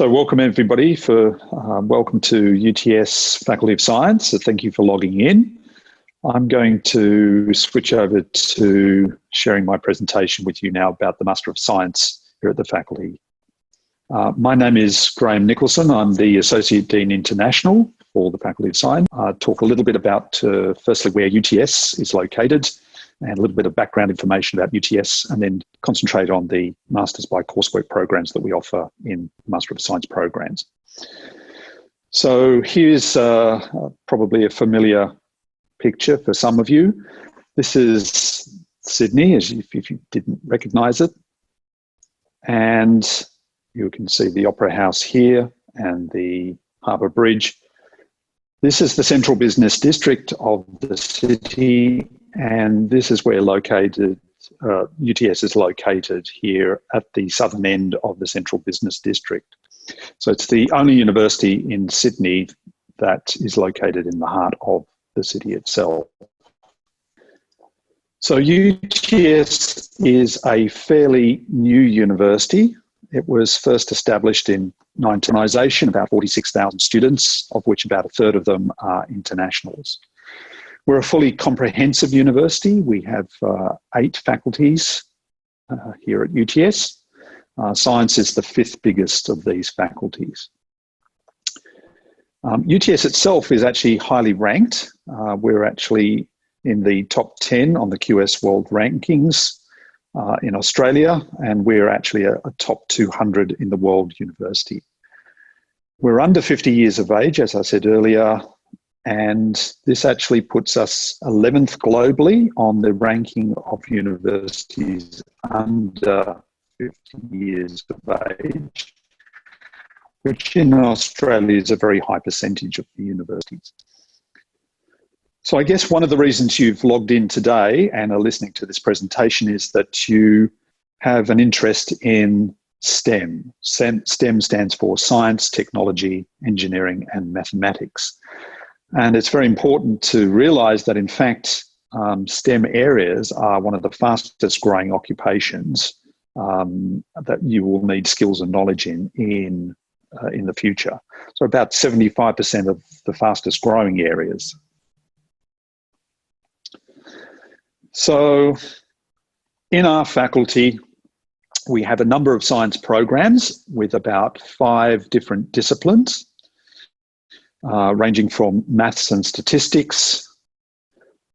So welcome everybody welcome to UTS Faculty of Science. So thank you for logging in. I'm going to switch over to sharing my presentation with you now about the Master of Science here at the faculty. My name is Graham Nicholson. I'm the Associate Dean International for the Faculty of Science. I'll talk a little bit about firstly where UTS is located and a little bit of background information about UTS, and then concentrate on the Masters by Coursework programs that we offer in Master of Science programs. So here's probably a familiar picture for some of you. This is Sydney, if you didn't recognise it. And you can see the Opera House here and the Harbour Bridge. This is the central business district of the city, and this is where UTS is located here at the southern end of the central business district. So it's the only university in Sydney that is located in the heart of the city itself. So UTS is a fairly new university. It was first established in 1999, about 46,000 students, of which about a third of them are internationals. We're a fully comprehensive university. We have 8 faculties here at UTS. Science is the 5th biggest of these faculties. UTS itself is actually highly ranked. We're actually in the top 10 on the QS World Rankings in Australia, and we're actually a top 200 in the world university. We're under 50 years of age, as I said earlier, and this actually puts us 11th globally on the ranking of universities under 50 years of age, which in Australia is a very high percentage of the universities. So I guess one of the reasons you've logged in today and are listening to this presentation is that you have an interest in STEM. STEM stands for Science, Technology, Engineering and Mathematics. And it's very important to realise that in fact STEM areas are one of the fastest growing occupations that you will need skills and knowledge in the future. So about 75% of the fastest growing areas. So in our faculty, we have a number of science programs with about 5 different disciplines, ranging from maths and statistics,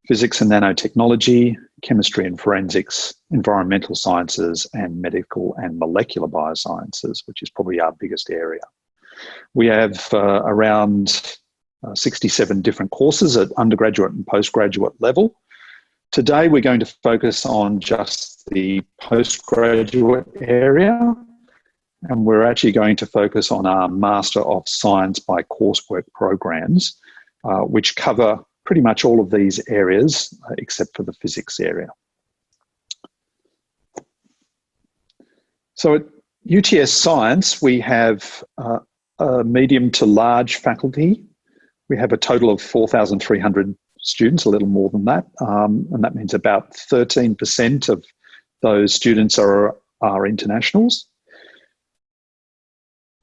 physics and nanotechnology, chemistry and forensics, environmental sciences, and medical and molecular biosciences, which is probably our biggest area. We have around 67 different courses at undergraduate and postgraduate level. Today, we're going to focus on just the postgraduate area, and we're actually going to focus on our Master of Science by Coursework programs, which cover pretty much all of these areas except for the physics area. So at UTS Science, we have a medium to large faculty. We have a total of 4,300 students, a little more than that, and that means about 13% of those students are internationals.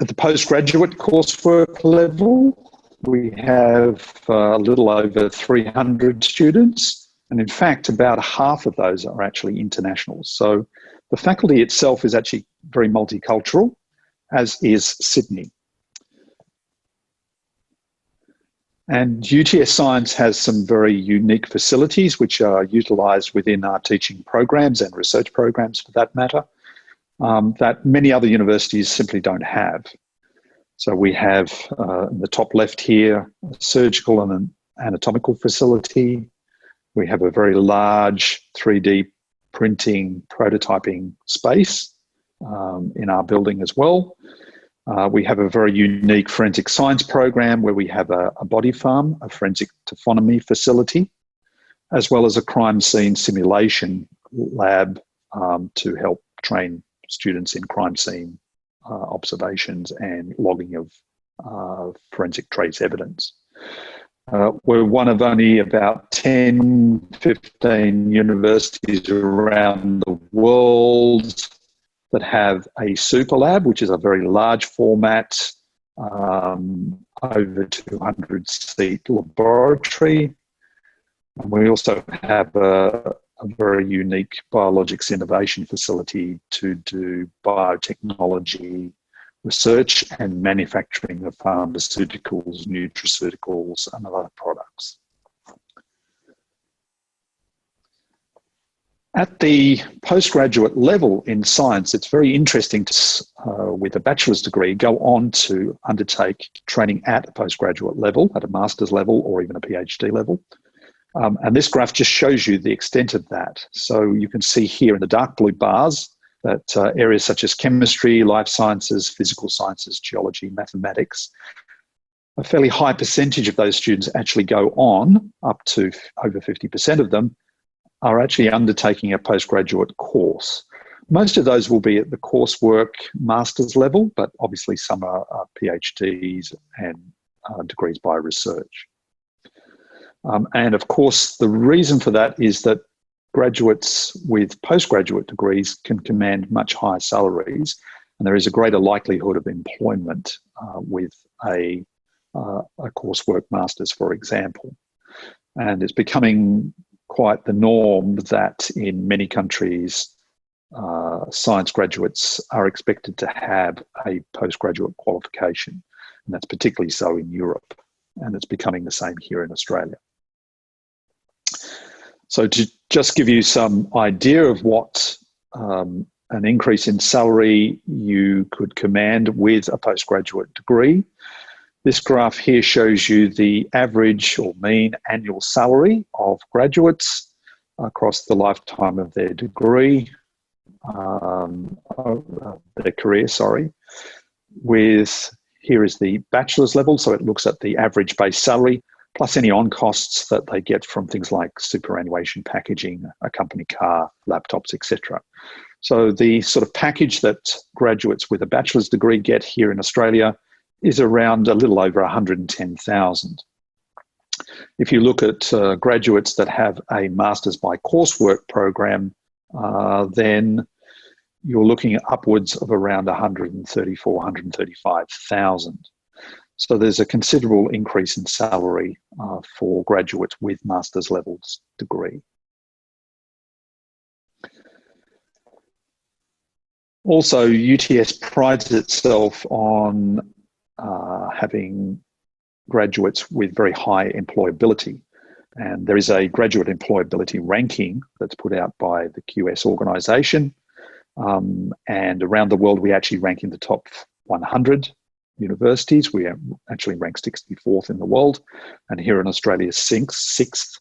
At the postgraduate coursework level, we have a little over 300 students, and in fact about half of those are actually internationals. So the faculty itself is actually very multicultural, as is Sydney. And UTS Science has some very unique facilities which are utilised within our teaching programs and research programs for that matter, that many other universities simply don't have. So we have in the top left here, a surgical and an anatomical facility. We have a very large 3D printing prototyping space in our building as well. We have a very unique forensic science program where we have a body farm, a forensic taphonomy facility, as well as a crime scene simulation lab to help train students in crime scene observations and logging of forensic trace evidence. We're one of only about 10, 15 universities around the world that have a super lab, which is a very large format, over 200 seat laboratory. And we also have a very unique biologics innovation facility to do biotechnology research and manufacturing of pharmaceuticals, nutraceuticals, and other products. At the postgraduate level in science, it's very interesting to, with a bachelor's degree, go on to undertake training at a postgraduate level, at a master's level, or even a PhD level. And this graph just shows you the extent of that. So you can see here in the dark blue bars that areas such as chemistry, life sciences, physical sciences, geology, mathematics, a fairly high percentage of those students actually go on, up to over 50% of them, are actually undertaking a postgraduate course. Most of those will be at the coursework master's level, but obviously some are PhDs and degrees by research. And of course, the reason for that is that graduates with postgraduate degrees can command much higher salaries, and there is a greater likelihood of employment with a coursework master's, for example. And it's becoming quite the norm that in many countries, science graduates are expected to have a postgraduate qualification. And that's particularly so in Europe. And it's becoming the same here in Australia. So to just give you some idea of what an increase in salary you could command with a postgraduate degree, this graph here shows you the average or mean annual salary of graduates across the lifetime of their degree, their career, sorry. Here is the bachelor's level, so it looks at the average base salary, plus any on costs that they get from things like superannuation packaging, a company car, laptops, etc. So the sort of package that graduates with a bachelor's degree get here in Australia is around a little over 110,000. If you look at graduates that have a master's by coursework program, then you're looking at upwards of around 134,000, 135,000. So there's a considerable increase in salary for graduates with master's levels degree. Also, UTS prides itself on having graduates with very high employability. And there is a graduate employability ranking that's put out by the QS organisation. And around the world, we actually rank in the top 100 universities. We actually rank 64th in the world. And here in Australia, 6th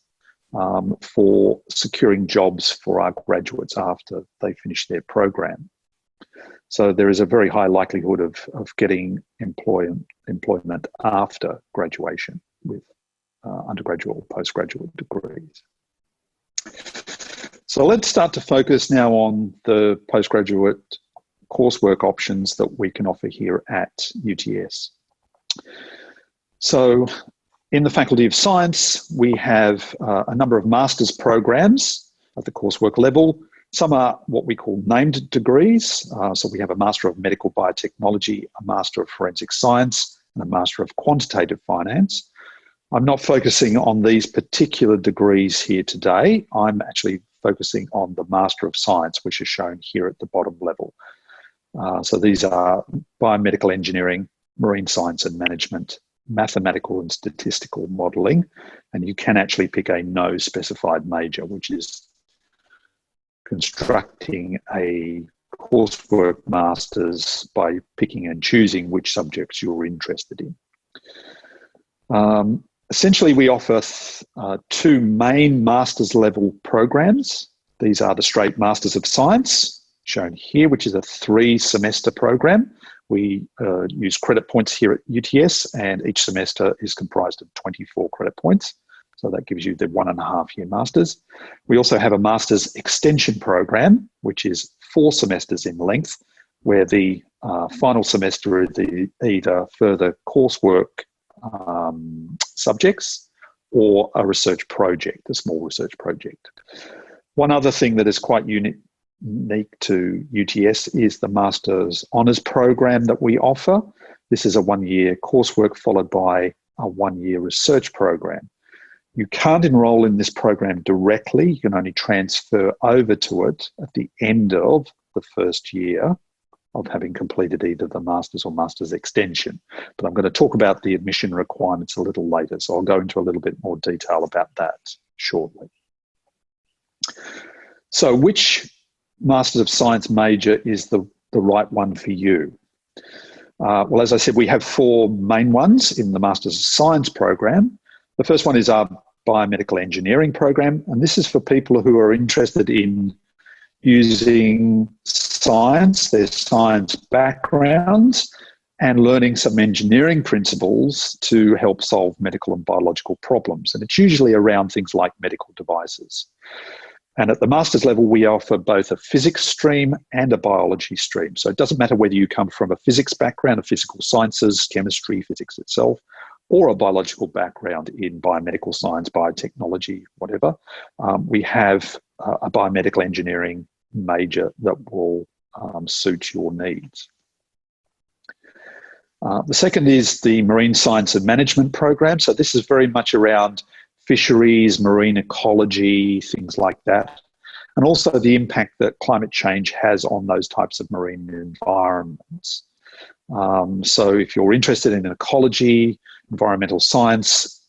for securing jobs for our graduates after they finish their program. So there is a very high likelihood of getting employment after graduation with undergraduate or postgraduate degrees. So let's start to focus now on the postgraduate coursework options that we can offer here at UTS. So in the Faculty of Science, we have a number of master's programs at the coursework level. Some are what we call named degrees. So we have a Master of Medical Biotechnology, a Master of Forensic Science, and a Master of Quantitative Finance. I'm not focusing on these particular degrees here today. I'm actually focusing on the Master of Science, which is shown here at the bottom level. So these are biomedical engineering, marine science and management, mathematical and statistical modelling, and you can actually pick a no specified major, which is constructing a coursework master's by picking and choosing which subjects you're interested in. Essentially, we offer two main master's level programs. These are the straight Masters of Science, shown here, which is a 3-semester program. We use credit points here at UTS, and each semester is comprised of 24 credit points. So that gives you the 1.5-year master's. We also have a master's extension program, which is 4 semesters in length, where the final semester is either further coursework subjects or a research project, a small research project. One other thing that is quite unique to UTS is the Master's Honours program that we offer. This is a one-year coursework followed by a one-year research program. You can't enrol in this program directly. You can only transfer over to it at the end of the first year of having completed either the Master's or Master's Extension. But I'm going to talk about the admission requirements a little later, so I'll go into a little bit more detail about that shortly. So which Masters of Science major is the right one for you? Well, as I said, we have four main ones in the Masters of Science program. The first one is our biomedical engineering program, and this is for people who are interested in using science, their science backgrounds, and learning some engineering principles to help solve medical and biological problems. And it's usually around things like medical devices. And at the master's level, we offer both a physics stream and a biology stream. So it doesn't matter whether you come from a physics background, a physical sciences, chemistry, physics itself, or a biological background in biomedical science, biotechnology, whatever. We have a biomedical engineering major that will suit your needs. The second is the Marine Science and Management program. So this is very much around fisheries, marine ecology, things like that, and also the impact that climate change has on those types of marine environments. So if you're interested in ecology, environmental science,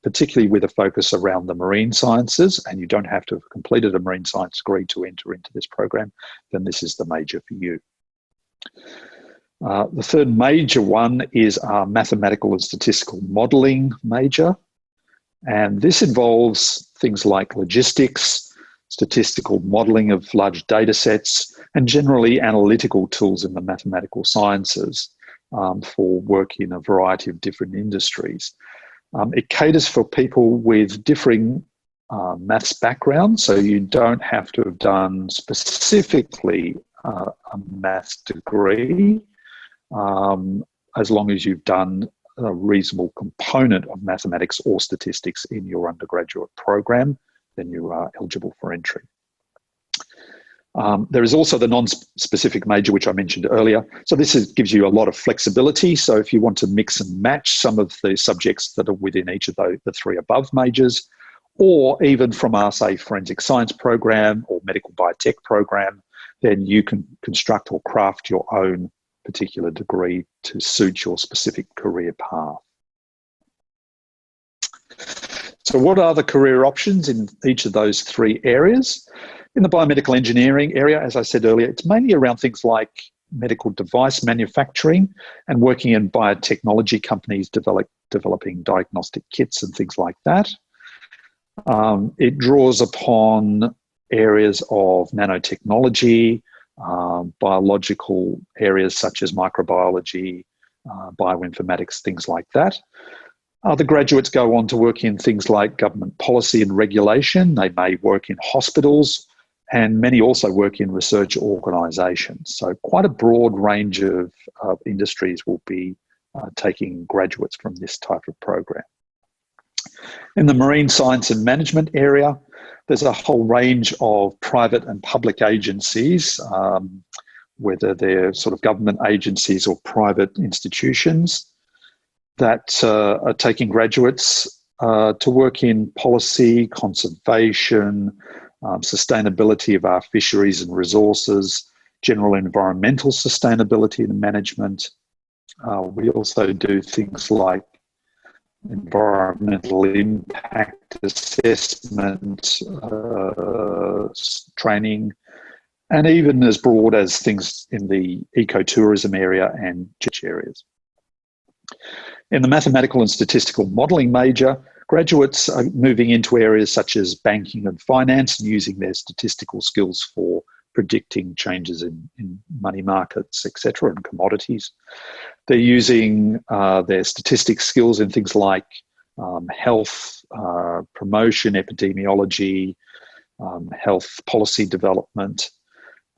particularly with a focus around the marine sciences, and you don't have to have completed a marine science degree to enter into this program, then this is the major for you. The third major one is our mathematical and statistical modelling major. And this involves things like logistics, statistical modelling of large data sets, and generally analytical tools in the mathematical sciences for work in a variety of different industries. It caters for people with differing maths backgrounds, so you don't have to have done specifically a maths degree, as long as you've done a reasonable component of mathematics or statistics in your undergraduate program, then you are eligible for entry. There is also the non-specific major, which I mentioned earlier. So this gives you a lot of flexibility. So if you want to mix and match some of the subjects that are within each of the three above majors, or even from our, say, forensic science program or medical biotech program, then you can construct or craft your own particular degree to suit your specific career path. So what are the career options in each of those three areas? In the biomedical engineering area, as I said earlier, it's mainly around things like medical device manufacturing and working in biotechnology companies developing diagnostic kits and things like that. It draws upon areas of nanotechnology, biological areas such as microbiology, bioinformatics, things like that. Other graduates go on to work in things like government policy and regulation. They may work in hospitals, and many also work in research organisations. So quite a broad range of industries will be taking graduates from this type of program. In the marine science and management area, there's a whole range of private and public agencies, whether they're sort of government agencies or private institutions, that are taking graduates to work in policy, conservation, sustainability of our fisheries and resources, general environmental sustainability and management. We also do things like environmental impact assessment, training, and even as broad as things in the ecotourism area and church areas. In the mathematical and statistical modelling major, graduates are moving into areas such as banking and finance and using their statistical skills for predicting changes in money markets, etc., and commodities. They're using their statistics skills in things like health, promotion, epidemiology, health policy development,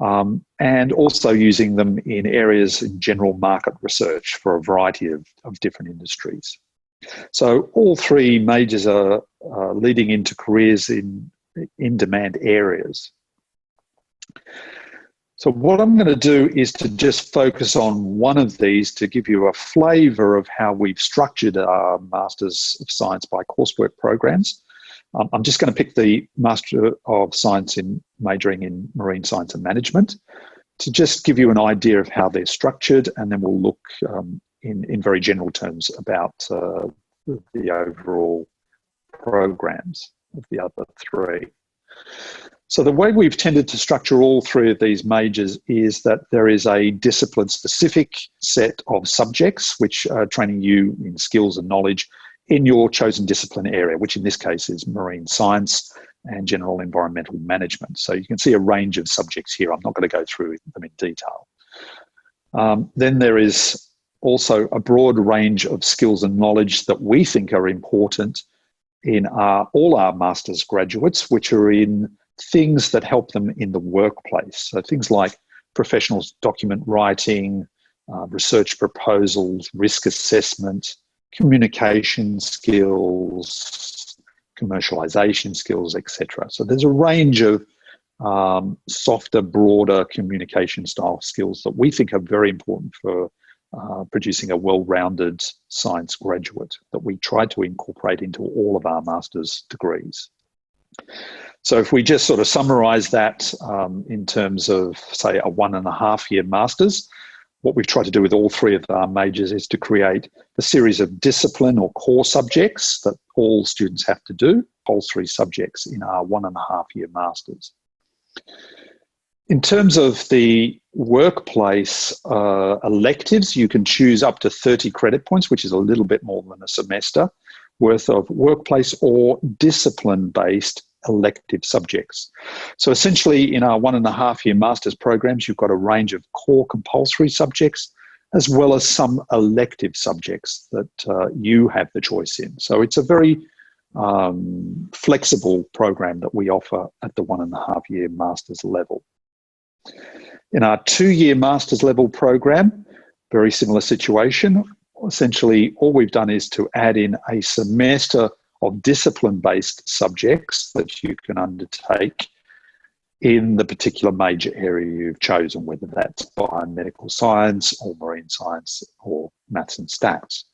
and also using them in areas in general market research for a variety of different industries. So all three majors are leading into careers in demand areas. So what I'm going to do is to just focus on one of these to give you a flavour of how we've structured our Masters of Science by Coursework programs. I'm just going to pick the Master of Science in majoring in Marine Science and Management to just give you an idea of how they're structured, and then we'll look in very general terms about the overall programs of the other three. So the way we've tended to structure all three of these majors is that there is a discipline-specific set of subjects which are training you in skills and knowledge in your chosen discipline area, which in this case is marine science and general environmental management. So you can see a range of subjects here. I'm not going to go through them in detail. Then there is also a broad range of skills and knowledge that we think are important in all our master's graduates, which are in things that help them in the workplace. So things like professional document writing, research proposals, risk assessment, communication skills, commercialization skills, etc. So there's a range of softer, broader communication style skills that we think are very important for producing a well-rounded science graduate that we try to incorporate into all of our master's degrees. So if we just sort of summarise that in terms of, say, a 1.5-year master's, what we've tried to do with all three of our majors is to create a series of discipline or core subjects that all students have to do, compulsory subjects in our 1.5-year master's. In terms of the workplace electives, you can choose up to 30 credit points, which is a little bit more than a semester worth of workplace or discipline-based elective subjects. So essentially in our 1.5-year master's programs, you've got a range of core compulsory subjects as well as some elective subjects that you have the choice in. So it's a very flexible program that we offer at the 1.5-year master's level. In our 2-year master's level program, very similar situation. Essentially, all we've done is to add in a semester of discipline-based subjects that you can undertake in the particular major area you've chosen, whether that's biomedical science or marine science or maths and stats.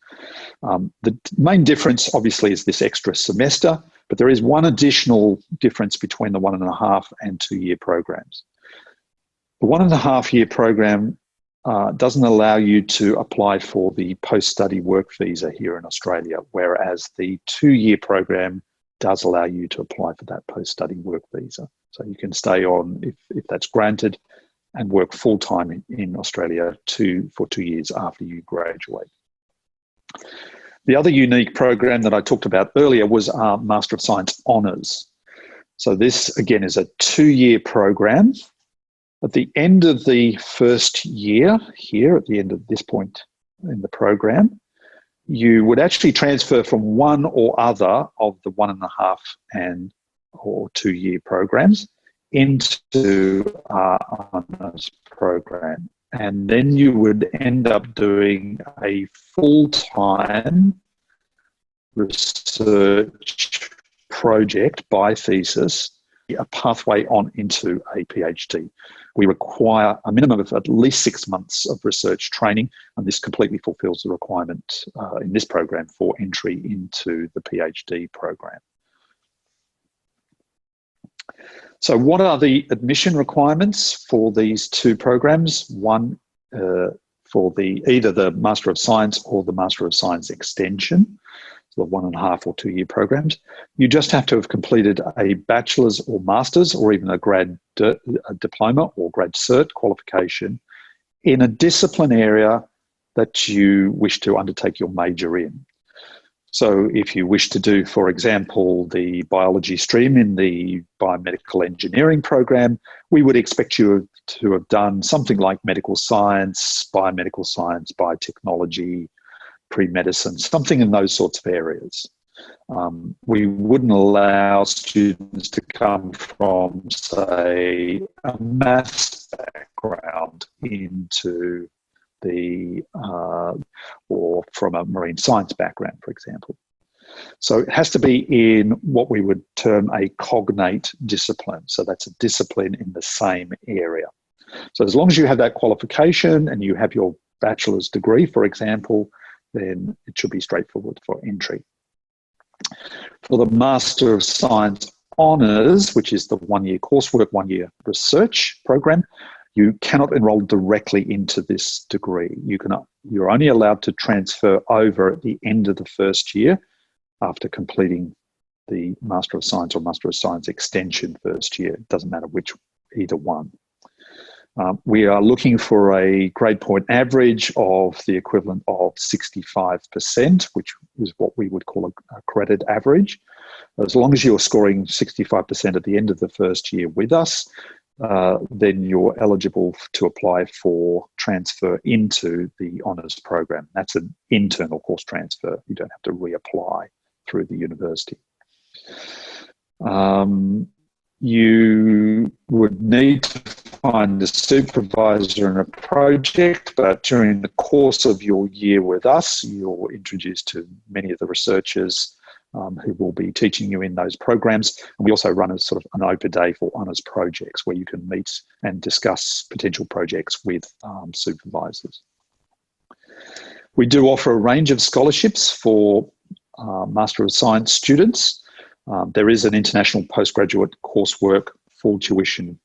The main difference, obviously, is this extra semester, but there is one additional difference between the 1.5 and 2-year programs. The 1.5-year program doesn't allow you to apply for the post-study work visa here in Australia, whereas the 2-year program does allow you to apply for that post-study work visa. So you can stay on, if that's granted, and work full-time in Australia for 2 years after you graduate. The other unique program that I talked about earlier was our Master of Science Honours. So this, again, is a 2-year program. At the end of the first year here, at the end of this point in the program, you would actually transfer from one or other of the 1.5 and or 2-year programs into our honours program. And then you would end up doing a full-time research project by thesis, a pathway on into a PhD. We require a minimum of at least 6 months of research training, and this completely fulfills the requirement in this program for entry into the PhD program. So what are the admission requirements for these two programs? One, for either the Master of Science or the Master of Science Extension, the 1.5 or 2-year programs. You just have to have completed a bachelor's or master's or even a diploma or grad cert qualification in a discipline area that you wish to undertake your major in. So if you wish to do, for example, the biology stream in the biomedical engineering program, we would expect you to have done something like medical science, biotechnology, pre-medicine, something in those sorts of areas. We wouldn't allow students to come from, say, a maths background into the, or from a marine science background, for example. So it has to be in what we would term a cognate discipline. So that's a discipline in the same area. So as long as you have that qualification and you have your bachelor's degree, for example, then it should be straightforward for entry. For the Master of Science Honours, which is the one-year coursework, one-year research program, you cannot enrol directly into this degree. You're only allowed to transfer over at the end of the first year after completing the Master of Science or Master of Science Extension first year. It doesn't matter which, either one. We are looking for a grade point average of the equivalent of 65%, which is what we would call a credit average. As long as you're scoring 65% at the end of the first year with us, then you're eligible to apply for transfer into the honours program. That's an internal course transfer. You don't have to reapply through the university. You would need to find a supervisor in a project, but during the course of your year with us, you're introduced to many of the researchers who will be teaching you in those programs. And we also run a sort of an open day for honours projects where you can meet and discuss potential projects with supervisors. We do offer a range of scholarships for Master of Science students. There is an international postgraduate coursework full tuition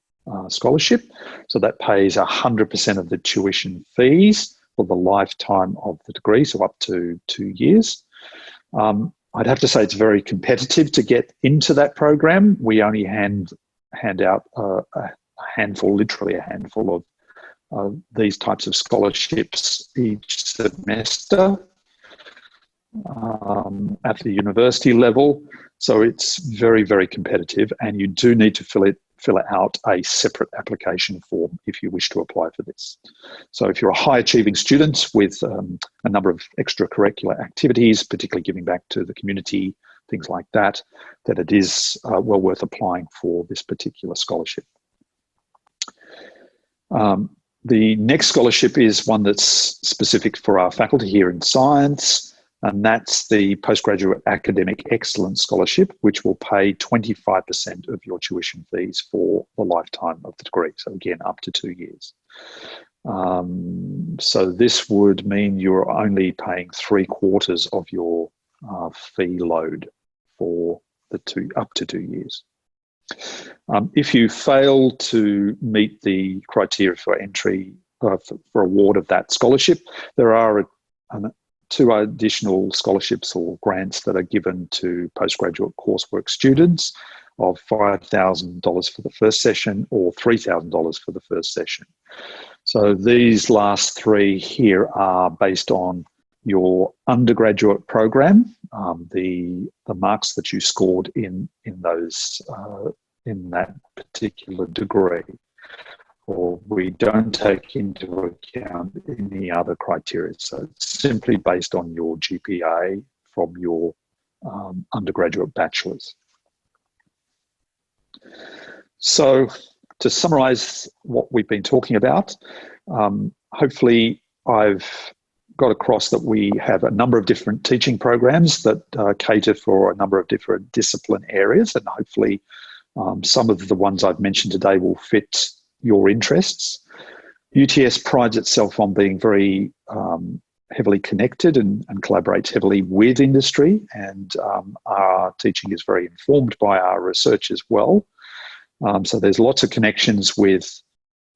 scholarship. So that pays 100% of the tuition fees for the lifetime of the degree, so up to 2 years. I'd have to say it's very competitive to get into that program. We only hand out a handful, literally a handful of these types of scholarships each semester at the university level. So it's very, very competitive, and you do need to fill out a separate application form if you wish to apply for this. So if you're a high achieving student with a number of extracurricular activities, particularly giving back to the community, things like that, then it is well worth applying for this particular scholarship. The next scholarship is one that's specific for our faculty here in science, and that's the Postgraduate Academic Excellence Scholarship, which will pay 25% of your tuition fees for the lifetime of the degree. So again, up to 2 years. So this would mean you're only paying 3/4 of your fee load for the up to 2 year. If you fail to meet the criteria for entry, for award of that scholarship, there are 2 additional scholarships or grants that are given to postgraduate coursework students of $5,000 for the first session or $3,000 for the first session. So these last 3 here are based on your undergraduate program, the marks that you scored in those in that particular degree. Or we don't take into account any other criteria. So it's simply based on your GPA from your undergraduate bachelor's. So to summarise what we've been talking about, hopefully I've got across that we have a number of different teaching programs that cater for a number of different discipline areas, and hopefully some of the ones I've mentioned today will fit your interests. UTS prides itself on being very heavily connected and collaborates heavily with industry, and our teaching is very informed by our research as well. So there's lots of connections with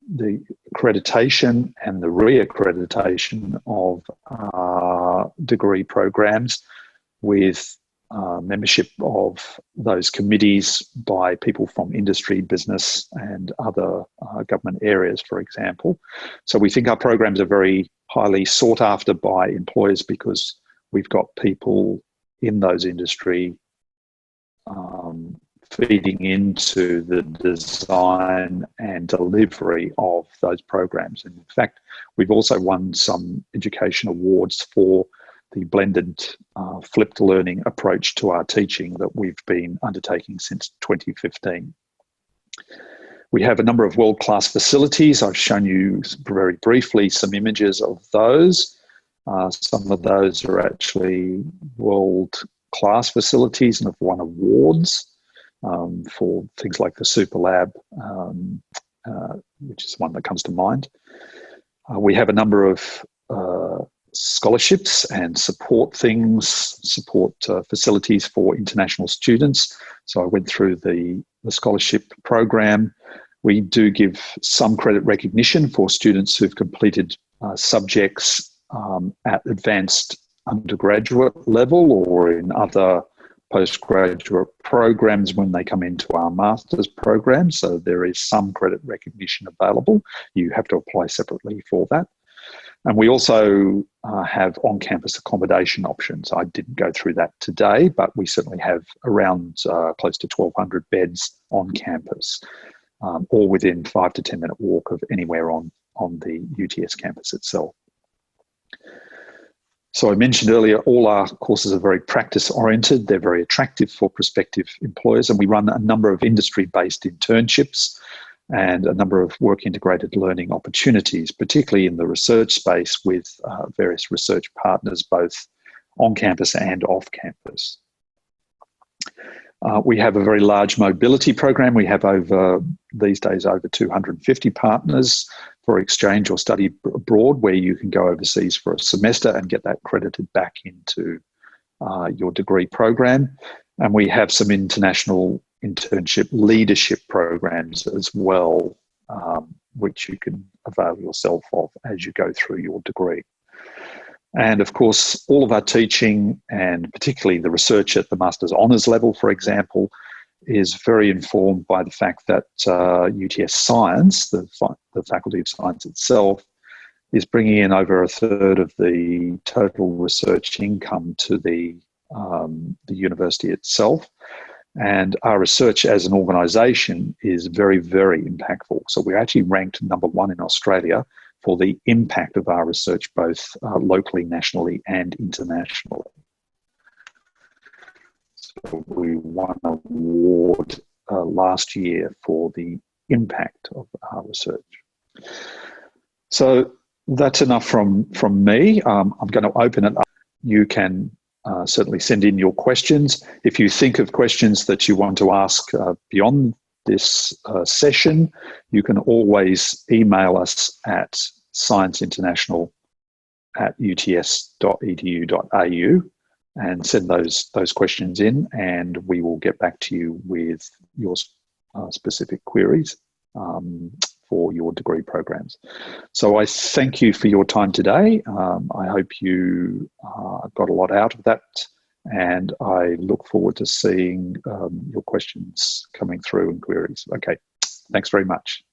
the accreditation and the re-accreditation of degree programs, with membership of those committees by people from industry, business and other government areas, for example. So we think our programs are very highly sought after by employers because we've got people in those industry feeding into the design and delivery of those programs. And in fact, we've also won some education awards for the blended flipped learning approach to our teaching that we've been undertaking since 2015. We have a number of world-class facilities. I've shown you very briefly some images of those. Some of those are actually world-class facilities and have won awards for things like the Super Lab which is one that comes to mind. We have a number of scholarships and support facilities for international students. So I went through the scholarship program. We do give some credit recognition for students who've completed subjects at advanced undergraduate level or in other postgraduate programs when they come into our master's program. So there is some credit recognition available. You have to apply separately for that. And we also have on-campus accommodation options. I didn't go through that today, but we certainly have around close to 1,200 beds on campus, all within 5 to 10 minute walk of anywhere on the UTS campus itself. So I mentioned earlier, all our courses are very practice-oriented. They're very attractive for prospective employers, and we run a number of industry-based internships and a number of work-integrated learning opportunities, particularly in the research space with various research partners, both on campus and off campus. We have a very large mobility program. We have these days over 250 partners for exchange or study abroad, where you can go overseas for a semester and get that credited back into your degree program. And we have some international internship leadership programs as well, which you can avail yourself of as you go through your degree. And of course, all of our teaching, and particularly the research at the Master's Honours level, for example, is very informed by the fact that UTS Science, the Faculty of Science itself, is bringing in over a third of the total research income to the university itself. And our research as an organisation is very, very impactful. So we're actually ranked #1 in Australia for the impact of our research, both locally, nationally and internationally. So we won an award last year for the impact of our research. So that's enough from me. I'm going to open it up. You can certainly send in your questions. If you think of questions that you want to ask beyond this session, you can always email us at scienceinternational@uts.edu.au and send those questions in, and we will get back to you with your specific queries for your degree programs. So I thank you for your time today. I hope you got a lot out of that, and I look forward to seeing your questions coming through and queries. Okay, thanks very much.